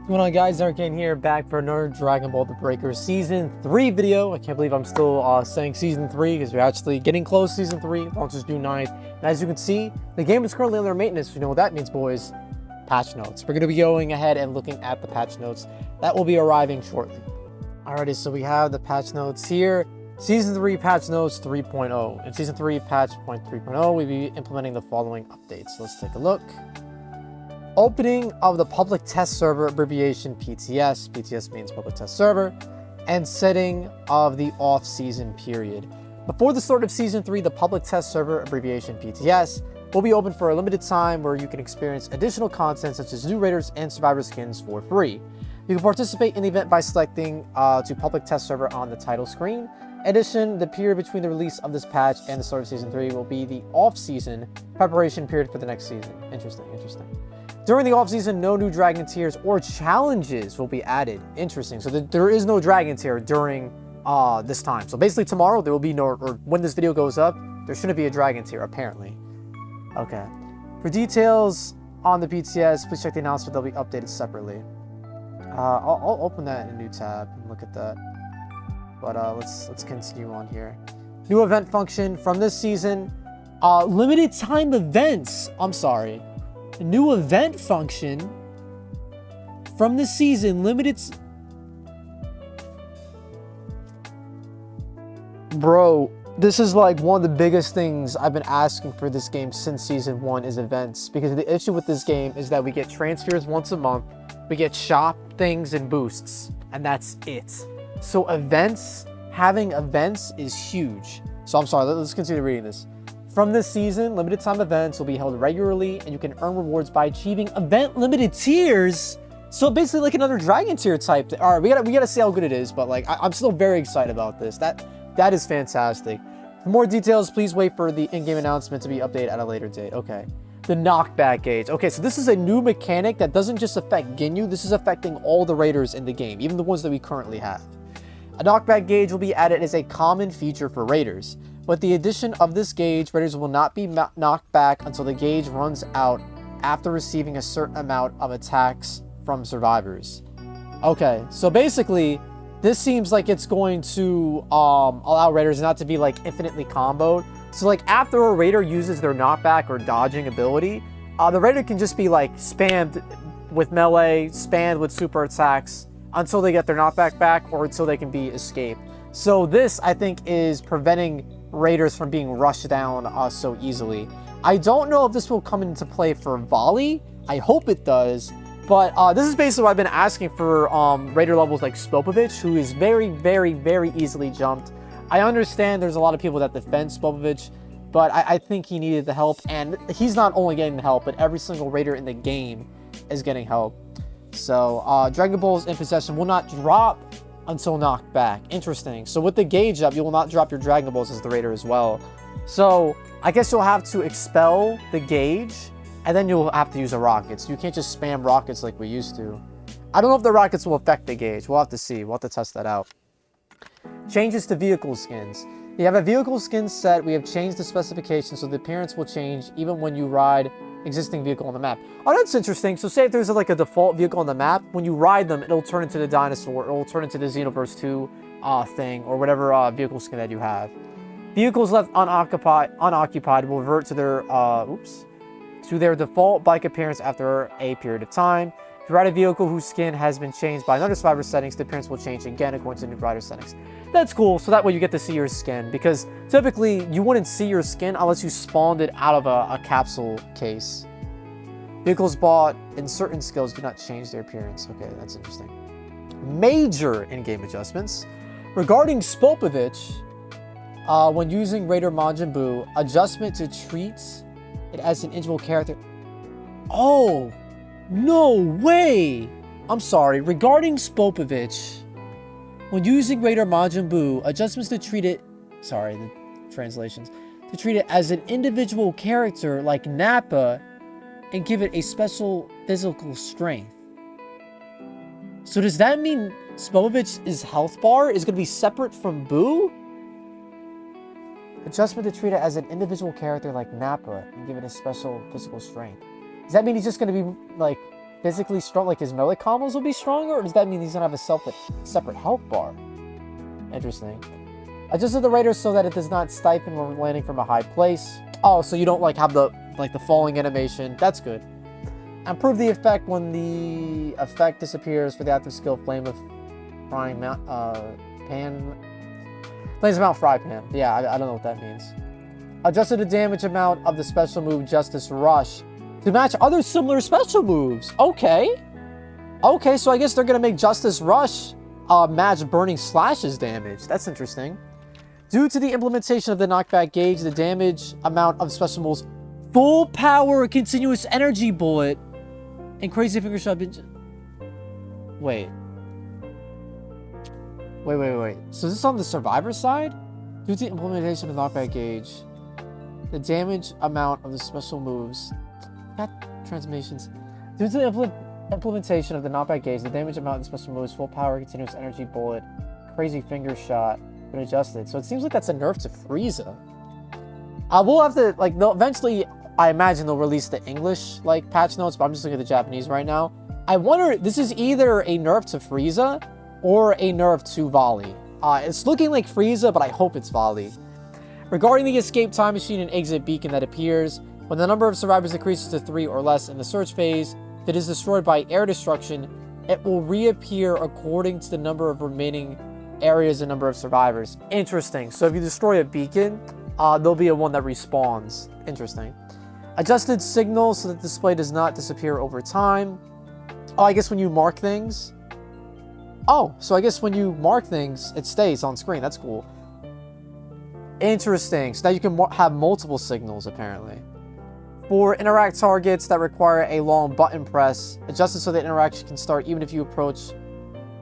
What's going on, guys? Ironcane here, back for another Dragon Ball The Breaker Season 3 video. I can't believe I'm still saying Season 3 because we're actually getting close to Season 3. Launches June 9th. And as you can see, the game is currently under maintenance. You know what that means, boys. Patch notes. We're going to be going ahead and looking at the patch notes. That will be arriving shortly. Alrighty, so we have the patch notes here. Season 3 patch notes 3.0. In Season 3 patch point 3.0, we'll be implementing the following updates. Let's take a look. Opening of the public test server, abbreviation PTS. PTS means public test server. And setting of the off-season period. Before the start of Season 3, the public test server, abbreviation PTS, will be open for a limited time where you can experience additional content such as new Raiders and Survivor skins for free. You can participate in the event by selecting to public test server on the title screen. In addition, the period between the release of this patch and the start of Season 3 will be the off-season preparation period for the next season. Interesting. During the off-season, no new Dragon tiers or challenges will be added. Interesting. So there is no Dragon tier during this time. So basically tomorrow there will be no, or when this video goes up, there shouldn't be a Dragon tier, apparently. Okay. For details on the PTS, please check the announcement. They'll be updated separately. I'll open that in a new tab and look at that. But let's continue on here. New event function from this season. Limited time events. I'm sorry. A new event function from this season. Bro, this is like one of the biggest things I've been asking for this game since Season 1 is events. Because the issue with this game is that we get transfers once a month. We get shop things and boosts. And that's it. So events, having events is huge. So I'm sorry, let's continue reading this. From this season, limited time events will be held regularly and you can earn rewards by achieving event limited tiers. So basically like another Dragon tier type. All right, we gotta see how good it is, but like I'm still very excited about this. That is fantastic. For more details, please wait for the in-game announcement to be updated at a later date. Okay. The knockback gauge. Okay, so this is a new mechanic that doesn't just affect Ginyu, this is affecting all the Raiders in the game, even the ones that we currently have. A knockback gauge will be added as a common feature for Raiders. With the addition of this gauge, Raiders will not be knocked back until the gauge runs out after receiving a certain amount of attacks from survivors. Okay, so basically, this seems like it's going to allow Raiders not to be like infinitely comboed. So like after a Raider uses their knockback or dodging ability, the Raider can just be like spammed with melee, spammed with super attacks until they get their knockback back or until they can be escaped. So this, I think, is preventing Raiders from being rushed down so easily. I don't know if this will come into play for volley. I hope it does. But this is basically what I've been asking for Raider levels like Spopovich, who is very easily jumped. I understand there's a lot of people that defend Spopovich, but I think he needed the help. And he's not only getting the help, but every single Raider in the game is getting help. So Dragon Balls in possession will not drop until knocked back. Interesting. So with the gauge up, you will not drop your Dragon Balls as the Raider as well. So I guess you'll have to expel the gauge and then you'll have to use the rockets. You can't just spam rockets like we used to. I don't know if the rockets will affect the gauge. We'll have to see. We'll have to test that out. Changes to vehicle skins. You have a vehicle skin set. We have changed the specifications so the appearance will change even when you ride existing vehicle on the map. Oh, that's interesting. So say if there's like a default vehicle on the map, when you ride them, it'll turn into the dinosaur, it'll turn into the Xenoverse 2 thing, or whatever vehicle skin that you have. Vehicles left unoccupied will revert to their default bike appearance after a period of time. If you ride a vehicle whose skin has been changed by another survivor settings, the appearance will change again according to the new rider settings. That's cool, so that way you get to see your skin, because typically you wouldn't see your skin unless you spawned it out of a capsule case. Vehicles bought in certain skills do not change their appearance. Okay, that's interesting. Major in-game adjustments. Regarding Spopovich, when using Raider Majin Buu, adjustment to treat it as an individual character. Oh, no way! I'm sorry. Regarding Spopovich, when using Raider Majin Buu, adjustments to treat it... Sorry, the translations. To treat it as an individual character like Nappa and give it a special physical strength. So does that mean Spopovich's health bar is going to be separate from Buu? Adjustment to treat it as an individual character like Nappa and give it a special physical strength. Does that mean he's just going to be, like, physically strong, like his melee combos will be stronger, or does that mean he's gonna have a separate health bar? Interesting. Adjusted the Raider so that it does not stifle when landing from a high place. Oh, so you don't like have the falling animation. That's good. Improve the effect when the effect disappears for the active skill Flame of Frying Pan. Flames of Mount Fry Pan. Yeah, I don't know what that means. Adjusted the damage amount of the special move Justice Rush to match other similar special moves. Okay. Okay, so I guess they're gonna make Justice Rush match Burning Slash's damage. That's interesting. Due to the implementation of the knockback gauge, the damage amount of special moves Full Power Continuous Energy Bullet and Crazy Finger Shot. Wait. So is this on the Survivor side? Due to the implementation of the knockback gauge, the damage amount of the special moves. Got transformations. Due to the implementation of the knockback gauge, the damage amount of the special moves, Full Power Continuous Energy Bullet, Crazy Finger Shot, been adjusted. So it seems like that's a nerf to Frieza. We'll have to, like, eventually, I imagine they'll release the English, like, patch notes, but I'm just looking at the Japanese right now. I wonder, this is either a nerf to Frieza or a nerf to Volley. It's looking like Frieza, but I hope it's Volley. Regarding the escape time machine and exit beacon that appears, when the number of survivors decreases to 3 or less in the search phase, if it is destroyed by air destruction, it will reappear according to the number of remaining areas and number of survivors. Interesting. So if you destroy a beacon, there'll be a one that respawns. Interesting. Adjusted signal so that the display does not disappear over time. Oh, I guess when you mark things. Oh, so I guess when you mark things, it stays on screen. That's cool. Interesting. So now you can have multiple signals, apparently. For interact targets that require a long button press, adjusted so that interaction can start even if you approach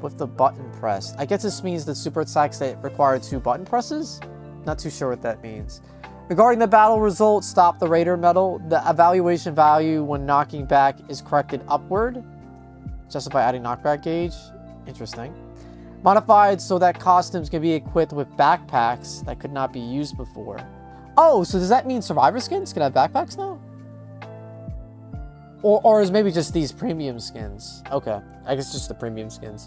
with the button pressed. I guess this means that super attacks that require 2 button presses? Not too sure what that means. Regarding the battle results, stop the Raider medal. The evaluation value when knocking back is corrected upward, just by adding knockback gauge. Interesting. Modified so that costumes can be equipped with backpacks that could not be used before. Oh, so does that mean survivor skins can have backpacks now? Or is maybe just these premium skins? Okay, I guess just the premium skins.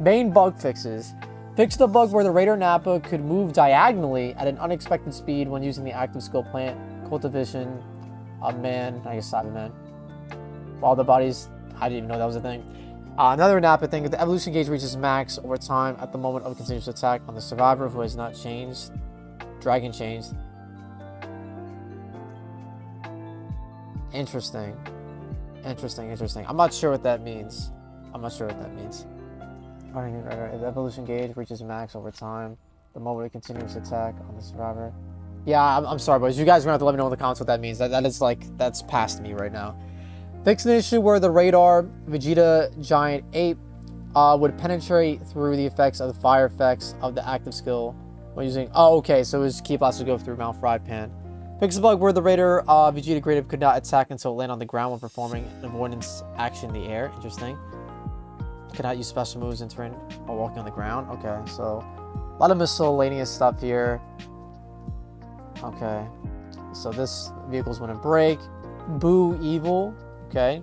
Main bug fixes. Fix the bug where the Raider Nappa could move diagonally at an unexpected speed when using the active skill plant cultivation of man, I guess Cyberman. While the bodies, I didn't even know that was a thing. Another Nappa thing, if the evolution gauge reaches max over time at the moment of continuous attack on the survivor who has not changed. Dragon changed. Interesting. Interesting. I'm not sure what that means. The evolution gauge reaches max over time. The moment of continuous attack on the survivor. Yeah, I'm sorry, boys. You guys are gonna have to let me know in the comments what that means. That is like, that's past me right now. Fix an issue where the radar Vegeta Giant Ape would penetrate through the effects of the fire effects of the active skill when using. Oh, okay. So his ki blast would go through Mount Fry Pan. Fix the bug where the Raider Vegeta Great Ape could not attack until it landed on the ground when performing an avoidance action in the air. Interesting. Cannot use special moves in terrain while walking on the ground. Okay, so a lot of miscellaneous stuff here. Okay, so this vehicle's gonna break. Boo Evil. Okay.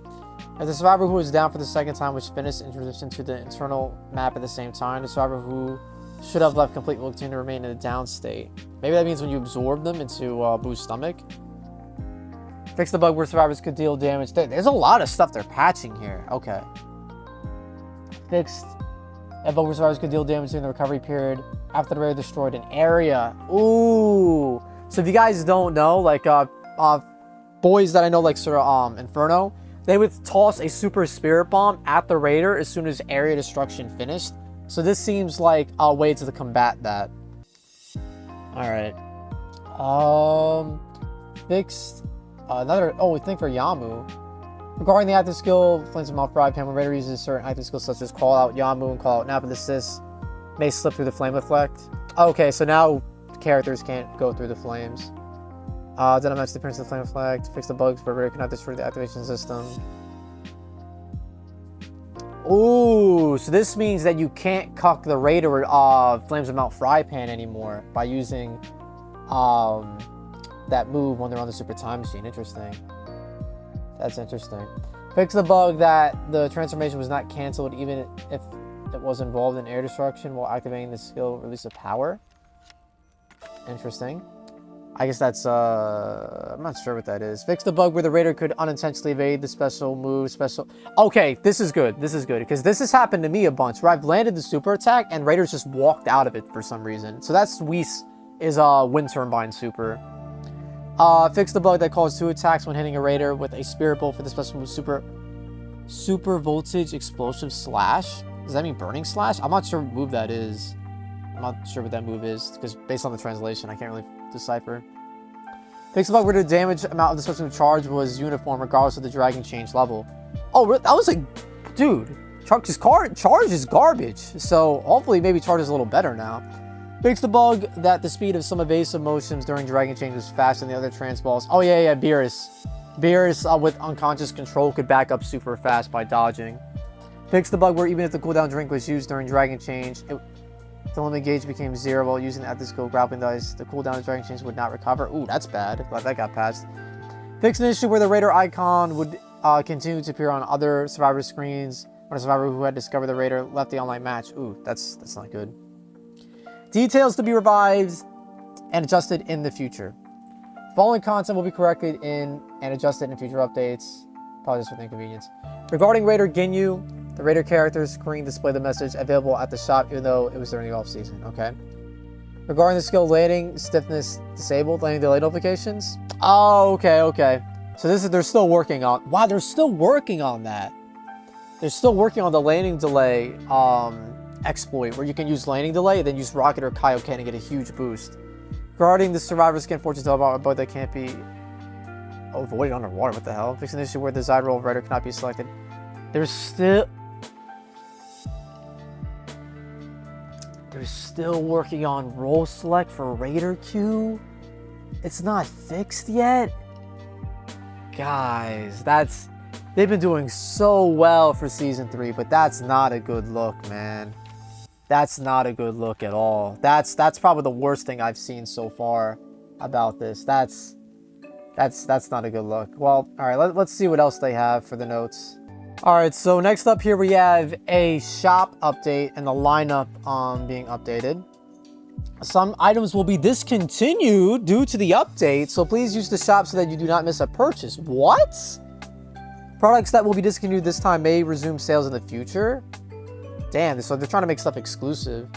As the survivor who is down for the second time was finished in transition to the internal map at the same time, the survivor who should have left complete will continue to remain in a down state. Maybe that means when you absorb them into Boo's stomach. Fix the bug where survivors could deal damage. There's a lot of stuff they're patching here. Okay. Fixed. A bug where survivors could deal damage during the recovery period after the Raider destroyed an area. Ooh. So if you guys don't know, like boys that I know, like Sir Inferno, they would toss a super spirit bomb at the Raider as soon as area destruction finished. So this seems like a way to combat that. Alright. Fixed. Another thing for Yamu. Regarding the active skill, Flames of Mount Fry Pan, when Raider uses certain active skills such as Call Out Yamu and Call Out Nappa, assist may slip through the flame effect. Okay, so now characters can't go through the flames. Then I match the appearance of the flame effect. Fix the bugs where Raider cannot destroy the activation system. Ooh, so this means that you can't cuck the Raider with Flames of Mount Fry Pan anymore by using that move when they're on the Super Time Machine. Interesting. That's interesting. Fix the bug that the transformation was not canceled even if it was involved in air destruction while activating the skill release of power. Interesting. I guess that's, I'm not sure what that is. Fix the bug where the Raider could unintentionally evade the special move, Okay, this is good. This is good. Because this has happened to me a bunch, where I've landed the super attack and Raiders just walked out of it for some reason. So that's Whis is Wind Turbine super. Fix the bug that caused 2 attacks when hitting a Raider with a Spirit Bolt for the special move Super Voltage Explosive Slash. Does that mean Burning Slash? I'm not sure what move that is. I'm not sure what that move is, because based on the translation, I can't really decipher. Fix the bug where the damage amount of the special charge was uniform regardless of the Dragon Change level. Oh, that was like, dude, charge is garbage. So hopefully maybe charge is a little better now. Fix the bug that the speed of some evasive motions during Dragon Change was faster than the other trans balls. Oh yeah, Beerus. Beerus with unconscious control could back up super fast by dodging. Fix the bug where even if the cooldown drink was used during Dragon Change, the limit gauge became 0 while using the at the skill grappling dice. The cooldown of Dragon Change would not recover. Ooh, that's bad. Glad that got passed. Fix an issue where the Raider icon would continue to appear on other survivor screens when a survivor who had discovered the Raider left the online match. Ooh, that's not good. Details to be revised and adjusted in the future. Following content will be corrected in and adjusted in future updates. Apologies for the inconvenience. Regarding Raider Ginyu, the Raider character screen displayed the message available at the shop even though it was during the off-season. Okay. Regarding the skill landing stiffness disabled, landing delay notifications. Oh, okay. So they're still working on. Wow, they're still working on that. They're still working on the landing delay exploit where you can use landing delay and then use Rocket or Kaioken and get a huge boost. Regarding the survivor skin fortune tell about that can't be avoided underwater. What the hell? Fix an issue where the side roll of Raider cannot be selected. They're still working on roll select for Raider Q. It's not fixed yet. Guys, they've been doing so well for season 3, but that's not a good look, man. That's not a good look at all. That's probably the worst thing I've seen so far about this. That's not a good look. Well, all right, let's see what else they have for the notes. All right, so next up here we have a shop update and the lineup being updated. Some items will be discontinued due to the update, so please use the shop so that you do not miss a purchase. What? Products that will be discontinued this time may resume sales in the future. Damn, so they're trying to make stuff exclusive.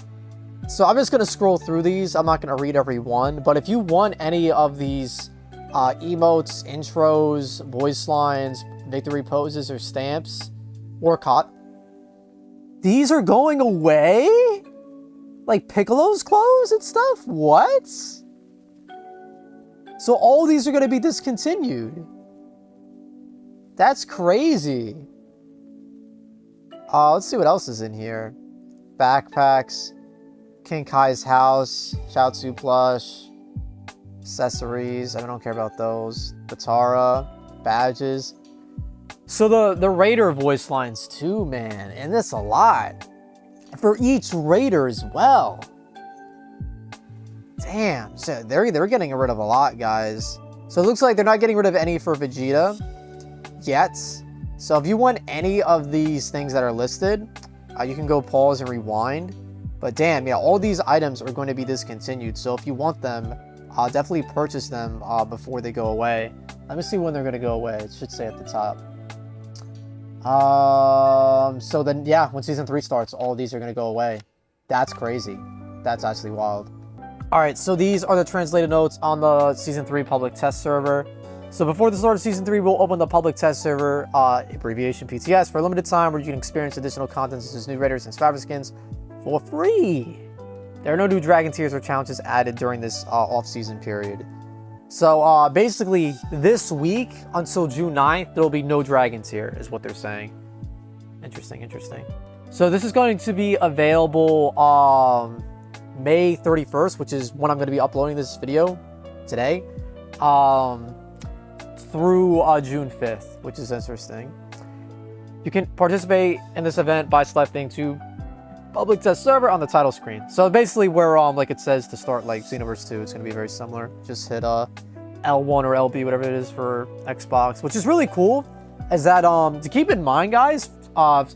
So I'm just going to scroll through these. I'm not going to read every one, but if you want any of these emotes, intros, voice lines, victory poses, or stamps, or these are going away? Like Piccolo's clothes and stuff? What? So all these are going to be discontinued. That's crazy. Let's see what else is in here. Backpacks, King Kai's house, Chaozu plush, accessories. I don't care about those. Batara, badges. So the Raider voice lines too, man. And that's a lot. For each Raider as well. Damn. So they're getting rid of a lot, guys. So it looks like they're not getting rid of any for Vegeta yet. So if you want any of these things that are listed, you can go pause and rewind. But damn, yeah, all these items are going to be discontinued. So if you want them, definitely purchase them before they go away. Let me see when they're going to go away. It should say at the top. So then, yeah, when Season 3 starts, all of these are going to go away. That's crazy. That's actually wild. All right, so these are the translated notes on the Season 3 public test server. So before the start of Season 3, we'll open the public test server, abbreviation PTS, for a limited time where you can experience additional content such as new Raiders and survivor skins for free. There are no new Dragon tiers or challenges added during this off-season period. So basically, this week until June 9th, there will be no Dragon tier, is what they're saying. Interesting. So this is going to be available May 31st, which is when I'm going to be uploading this video today. Through June 5th, which is interesting. You can participate in this event by selecting to public test server on the title screen. So basically where like it says to start like Xenoverse 2, it's going to be very similar. Just hit L1 or LB, whatever it is for Xbox, which is really cool. is that to keep in mind, guys, I'm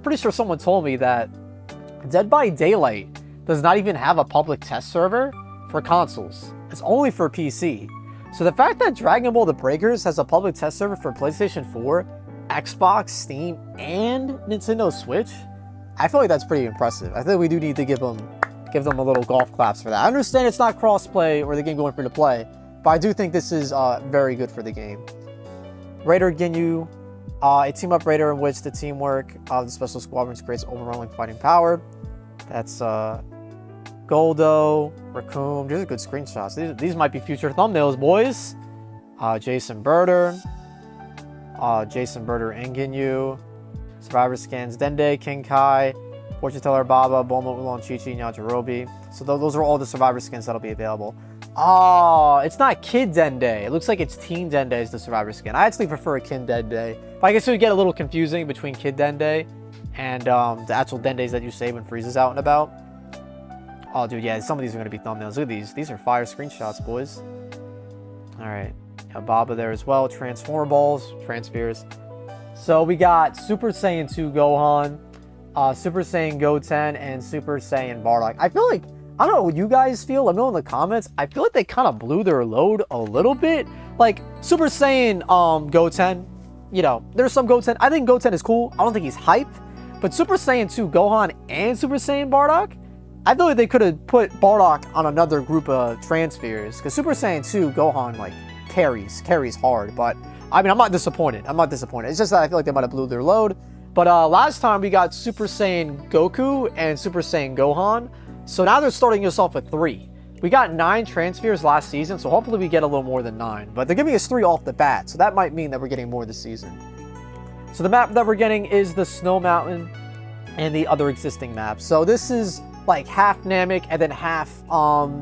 pretty sure someone told me that Dead by Daylight does not even have a public test server for consoles. It's only for PC. So the fact that Dragon Ball The Breakers has a public test server for PlayStation 4, Xbox, Steam, and Nintendo Switch, I feel like that's pretty impressive. I think we do need to give them a little golf claps for that. I understand it's not cross-play or the game going free to play, but I do think this is very good for the game. Raider Ginyu, a team-up raider in which the teamwork of the special squadrons creates overwhelming fighting power. That's Goldo, Raccoon. These are good screenshots. These might be future thumbnails, boys. Jason Birder and Ginyu. Survivor Scans Dende, King Kai, Fortune Teller Baba, Bulma, Oolong, Chi-Chi, Yajirobe. So those are all the Survivor Skins that'll be available. Oh, it's not Kid Dende. It looks like it's Teen Dende is the Survivor Skin. I actually prefer a Kid Dende. But I guess it would get a little confusing between Kid Dende and the actual Dendes that you save when Frieza's out and about. Oh, dude, yeah, some of these are going to be thumbnails. Look at these. These are fire screenshots, boys. All right. Got Baba there as well. Transformer Balls, Transfers. So we got Super Saiyan 2 Gohan, Super Saiyan Goten, and Super Saiyan Bardock. I feel like, I don't know what you guys feel. Let me know in the comments. I feel like they kind of blew their load a little bit. Like, Super Saiyan Goten, you know, there's some Goten. I think Goten is cool. I don't think he's hype. But Super Saiyan 2 Gohan and Super Saiyan Bardock, I feel like they could have put Bardock on another group of transfers. Because Super Saiyan 2 Gohan, like, carries hard. But, I mean, I'm not disappointed. It's just that I feel like they might have blew their load. But last time we got Super Saiyan Goku and Super Saiyan Gohan. So now they're starting us off with 3. We got 9 transfers last season, so hopefully we get a little more than 9. But they're giving us 3 off the bat, so that might mean that we're getting more this season. So the map that we're getting is the Snow Mountain and the other existing maps. So this is like half Namek and then half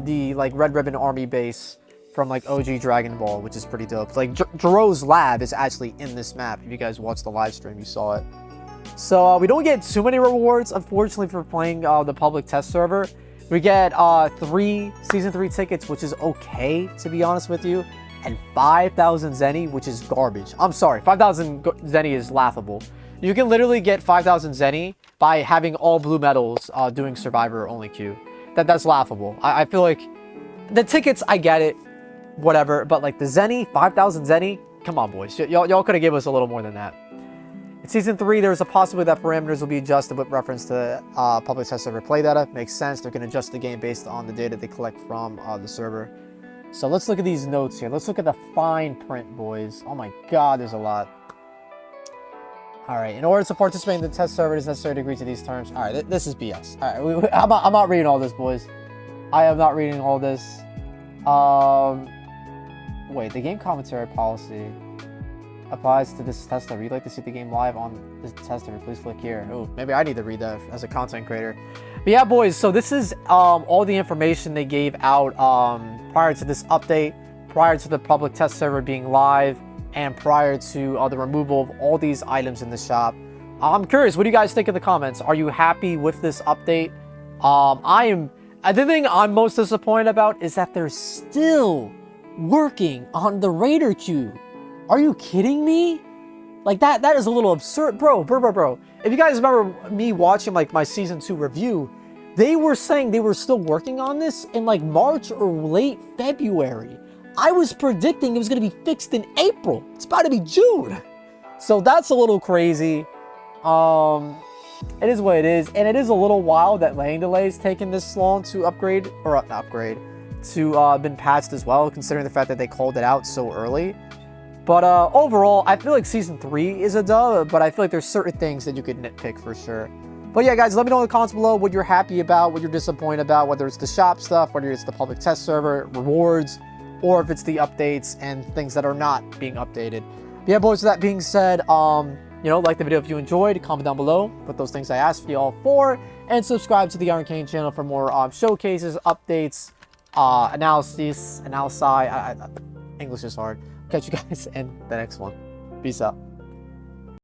the like Red Ribbon Army base from like OG Dragon Ball, which is pretty dope. Like Jiro's lab is actually in this map. If you guys watched the live stream, you saw it. So we don't get too many rewards, unfortunately, for playing the public test server. We get 3 Season 3 tickets, which is okay, to be honest with you, and 5,000 Zenny, which is garbage. I'm sorry, 5,000 Zenny is laughable. You can literally get 5,000 Zenny by having all blue medals doing Survivor only queue. That's laughable. I feel like the tickets, I get it, whatever, but like the Zenny, 5,000 Zenny, come on, boys. Y'all could have given us a little more than that. In Season 3, there's a possibility that parameters will be adjusted with reference to public test server play data. Makes sense. They're going to adjust the game based on the data they collect from the server. So let's look at these notes here. Let's look at the fine print, boys. Oh my god, there's a lot. Alright, in order to participate in the test server, it is necessary to agree to these terms. Alright, this is BS. Alright, I'm not reading all this, boys. I am not reading all this. Wait, the game commentary policy applies to this test server. You'd like to see the game live on this test server, please click here. Oh, maybe I need to read that as a content creator. But yeah, boys, so this is all the information they gave out prior to this update, prior to the public test server being live, and prior to the removal of all these items in the shop. I'm curious, what do you guys think in the comments? Are you happy with this update? The thing I'm most disappointed about is that they're still working on the Raider queue. Are you kidding me? Like that is a little absurd. Bro. If you guys remember me watching like my Season 2 review, they were saying they were still working on this in like March or late February. I was predicting it was going to be fixed in April. It's about to be June. So that's a little crazy. It is what it is. And it is a little wild that laying delays taken this long to upgrade, or not upgrade, to been patched as well, considering the fact that they called it out so early. But overall, I feel like Season 3 is a dub, but I feel like there's certain things that you could nitpick for sure. But yeah, guys, let me know in the comments below what you're happy about, what you're disappointed about, whether it's the shop stuff, whether it's the public test server, rewards, or if it's the updates and things that are not being updated. But yeah, boys, with that being said, like the video if you enjoyed, comment down below, put those things I asked for y'all for, and subscribe to the Ironcane channel for more showcases, updates, analysis, English is hard. Catch you guys in the next one. Peace out.